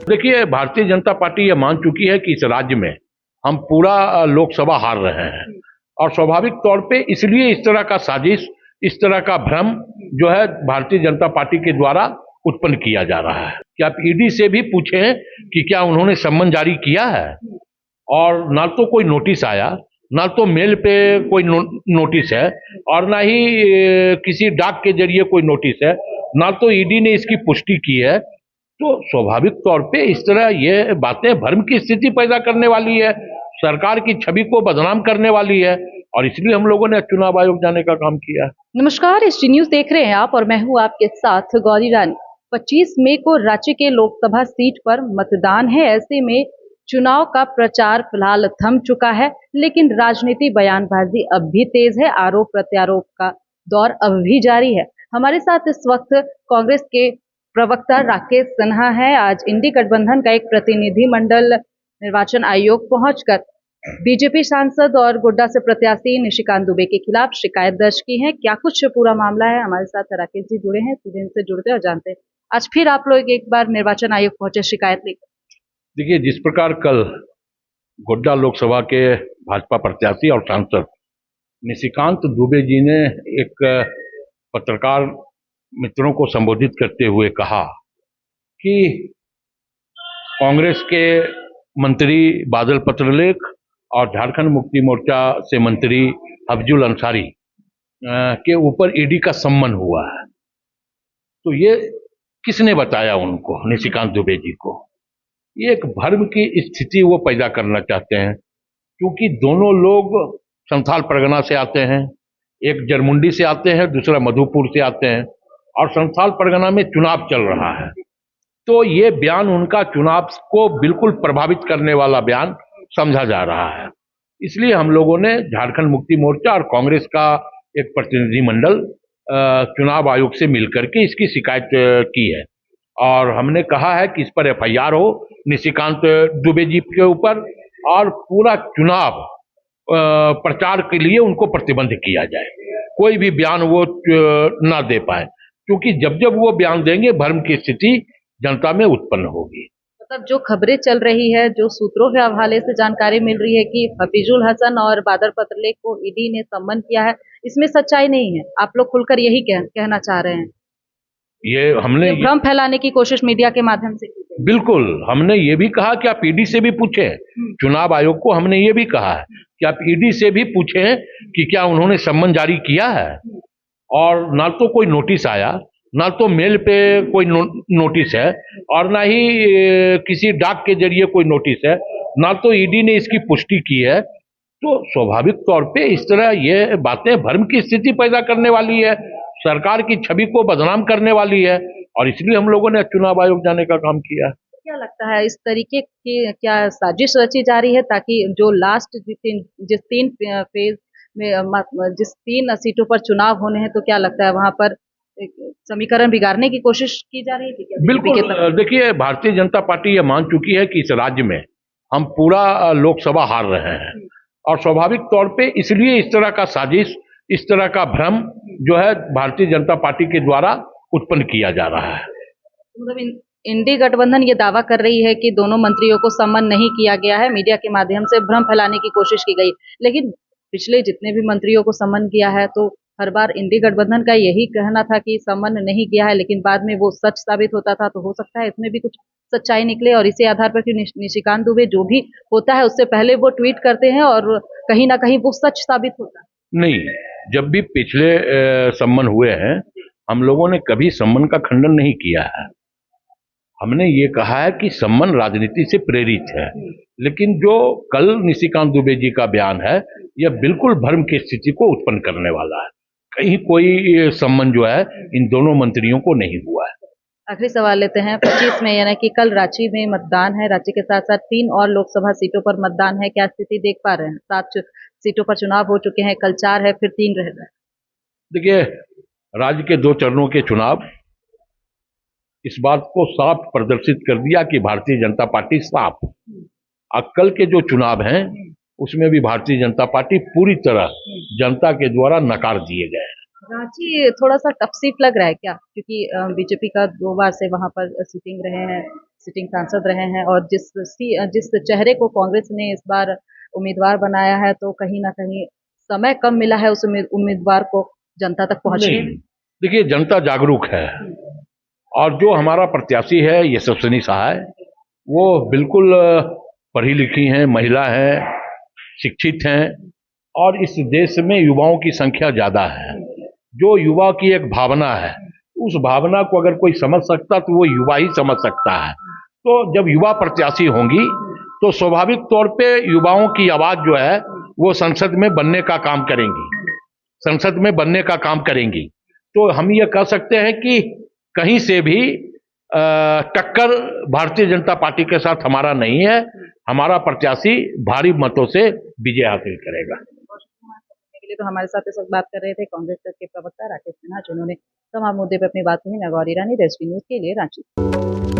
देखिए, भारतीय जनता पार्टी ये मान चुकी है कि इस राज्य में हम पूरा लोकसभा हार रहे हैं और स्वाभाविक तौर पे इसलिए इस तरह का साजिश, इस तरह का भ्रम जो है भारतीय जनता पार्टी के द्वारा उत्पन्न किया जा रहा है। कि आप ईडी से भी पूछें कि क्या उन्होंने सम्मन जारी किया है, और ना तो कोई नोटिस आया, ना तो मेल पे कोई नोटिस है, और ना ही किसी डाक के जरिए कोई नोटिस है, ना तो ईडी ने इसकी पुष्टि की है। तो स्वाभाविक तौर पे इस तरह ये बातें भ्रम की स्थिति पैदा करने वाली है, सरकार की छवि को बदनाम करने वाली है, और इसलिए हम लोगों ने चुनाव आयोग जाने का काम किया है। नमस्कार, एसटी न्यूज देख रहे हैं आप और मैं हूं आपके साथ गौरी रानी। 25 मई को रांची के लोकसभा सीट पर मतदान है। ऐसे में चुनाव का प्रचार फिलहाल थम चुका है, लेकिन राजनीति बयानबाजी अब भी तेज है। आरोप प्रत्यारोप का दौर अब भी जारी है। हमारे साथ इस वक्त कांग्रेस के प्रवक्ता राकेश सिन्हा है। आज इंडी गठबंधन का एक प्रतिनिधि मंडल निर्वाचन आयोग पहुंचकर बीजेपी सांसद और गोड्डा से प्रत्याशी निशिकांत दुबे के खिलाफ शिकायत दर्ज की है। क्या कुछ पूरा मामला है, हमारे साथ राकेश जी जुड़े हैं, सीधे इनसे जुड़ते और जानते हैं। आज फिर आप लोग एक बार निर्वाचन आयोग पहुंचे शिकायत लेकर। देखिए, जिस प्रकार कल गोड्डा लोकसभा के भाजपा प्रत्याशी और सांसद निशिकांत दुबे जी ने एक पत्रकार मित्रों को संबोधित करते हुए कहा कि कांग्रेस के मंत्री बादल पत्रलेख और झारखंड मुक्ति मोर्चा से मंत्री अफजुल अंसारी के ऊपर ईडी का सम्मन हुआ है। तो ये किसने बताया उनको, निशिकांत दुबे जी को? ये एक भ्रम की स्थिति वो पैदा करना चाहते हैं, क्योंकि दोनों लोग संथाल परगना से आते हैं, एक जरमुंडी से आते हैं, दूसरा मधुपुर से आते हैं, और संथाल परगना में चुनाव चल रहा है। तो ये बयान उनका चुनाव को बिल्कुल प्रभावित करने वाला बयान समझा जा रहा है। इसलिए हम लोगों ने झारखंड मुक्ति मोर्चा और कांग्रेस का एक प्रतिनिधि मंडल चुनाव आयोग से मिलकर के इसकी शिकायत की है, और हमने कहा है कि इस पर एफआईआर हो निशिकांत दुबे जी के ऊपर, और पूरा चुनाव प्रचार के लिए उनको प्रतिबंध किया जाए, कोई भी बयान वो ना दे पाए, क्योंकि जब जब वो बयान देंगे भ्रम की स्थिति जनता में उत्पन्न होगी। मतलब जो खबरें चल रही है, जो सूत्रों के हवाले से जानकारी मिल रही है कि हफीजुल हसन और बादल पत्रलेख को ईडी ने सम्मन किया है, इसमें सच्चाई नहीं है। आप लोग खुलकर यही कहना चाह रहे हैं? ये हमने भ्रम फैलाने की कोशिश मीडिया के माध्यम से की है। बिल्कुल, हमने ये भी कहा कि आप ईडी से भी पूछें, चुनाव आयोग को हमने ये भी कहा है कि आप ईडी से भी पूछें कि क्या उन्होंने सम्मन जारी किया है, और ना तो कोई नोटिस आया, ना तो मेल पे कोई नोटिस है, और ना ही किसी डाक के जरिए कोई नोटिस है, ना तो ईडी ने इसकी पुष्टि की है। तो स्वाभाविक तौर पे इस तरह ये बातें भ्रम की स्थिति पैदा करने वाली है, सरकार की छवि को बदनाम करने वाली है, और इसलिए हम लोगों ने चुनाव आयोग जाने का काम किया है। क्या लगता है, इस तरीके की क्या साजिश रची जा रही है ताकि जो लास्ट जिस तीन फेज में जिस 3 सीटों पर चुनाव होने हैं, तो क्या लगता है वहां पर समीकरण बिगाड़ने की कोशिश की जा रही है क्या? बिल्कुल, देखिए, भारतीय जनता पार्टी ये मान चुकी है कि इस राज्य में हम पूरा लोकसभा हार रहे हैं, और स्वाभाविक तौर पे इसलिए इस तरह का साजिश, इस तरह का भ्रम जो है भारतीय जनता पार्टी के द्वारा उत्पन्न किया जा रहा है। मतलब इंडी गठबंधन ये दावा कर रही है कि दोनों मंत्रियों को सम्मन नहीं किया गया है, मीडिया के माध्यम से भ्रम फैलाने की कोशिश की गई। लेकिन पिछले जितने भी मंत्रियों को सम्मन किया है, तो हर बार इंडी गठबंधन का यही कहना था कि सम्मन नहीं किया है, लेकिन बाद में वो सच साबित होता था। तो हो सकता है इसमें भी कुछ सच्चाई निकले, और इसी आधार पर निशिकांत दुबे जो भी होता है उससे पहले वो ट्वीट करते हैं और कहीं ना कहीं वो सच साबित होता है। नहीं, जब भी पिछले सम्मन हुए हैं, हम लोगों ने कभी सम्मन का खंडन नहीं किया है। हमने ये कहा है कि सम्मन राजनीति से प्रेरित है, लेकिन जो कल निशिकांत दुबे जी का बयान है, यह बिल्कुल भ्रम की स्थिति को उत्पन्न करने वाला है। कहीं कोई सम्मन जो है इन दोनों मंत्रियों को नहीं हुआ है। आखिरी सवाल लेते हैं। 25 में यानी कि कल रांची में मतदान है, रांची के साथ साथ 3 और लोकसभा सीटों पर मतदान है। क्या स्थिति देख पा रहे हैं? 7 सीटों पर चुनाव हो चुके हैं, कल 4 है, फिर 3 रह गए। देखिए, राज्य के 2 चरणों के चुनाव इस बात को साफ प्रदर्शित कर दिया कि भारतीय जनता पार्टी साफ। कल के जो चुनाव हैं उसमें भी भारतीय जनता पार्टी पूरी तरह जनता के द्वारा नकार दिए गए हैं। रांची थोड़ा सा टफ सीट लग रहा है क्या, क्योंकि बीजेपी का 2 बार से वहां पर सिटिंग सांसद रहे हैं, और जिस चेहरे को कांग्रेस ने इस बार उम्मीदवार बनाया है, तो कहीं ना कहीं समय कम मिला है उस उम्मीदवार को जनता तक पहुंचने में। नहीं, देखिए जनता जागरूक है, और जो हमारा प्रत्याशी है यशस्विनी सहाय, वो बिल्कुल पढ़ी लिखी हैं, महिला हैं, शिक्षित हैं, और इस देश में युवाओं की संख्या ज्यादा है। जो युवा की एक भावना है, उस भावना को अगर कोई समझ सकता तो वो युवा ही समझ सकता है। तो जब युवा प्रत्याशी होंगी तो स्वाभाविक तौर पे युवाओं की आवाज जो है वो संसद में बनने का काम करेंगी, संसद में बनने का काम करेंगी। तो हम ये कह सकते हैं कि कहीं से भी टक्कर भारतीय जनता पार्टी के साथ हमारा नहीं है। हमारा प्रत्याशी भारी मतों से विजय हासिल करेगा। के लिए तो हमारे साथ इस वक्त बात कर रहे थे कांग्रेस के प्रवक्ता राकेश सिन्हा, जिन्होंने तमाम मुद्दे पर अपनी बात कही। मैं गौरी रानी, देश न्यूज के लिए रांची।